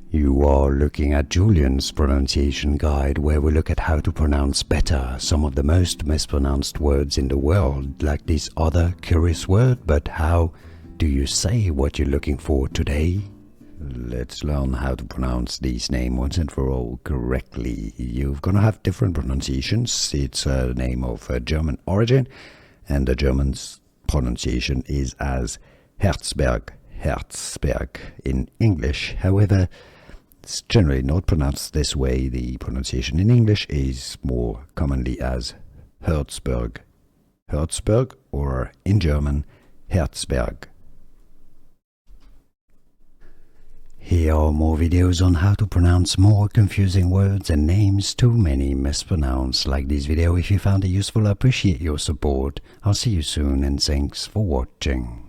You are looking at Julian's pronunciation guide, where we look at how to pronounce better some of the most mispronounced words in the world, like this other curious word. But how do you say what you're looking for today? Let's learn how to pronounce this name once and for all correctly. You're gonna have different pronunciations. It's a name of German origin, and the German's pronunciation is as Herzberg, Herzberg in English. However, it's generally not pronounced this way. The pronunciation in English is more commonly as Herzberg, Herzberg, or in German, Herzberg. Here are more videos on how to pronounce more confusing words and names too many mispronounced. Like this video if you found it useful. I appreciate your support. I'll see you soon and thanks for watching.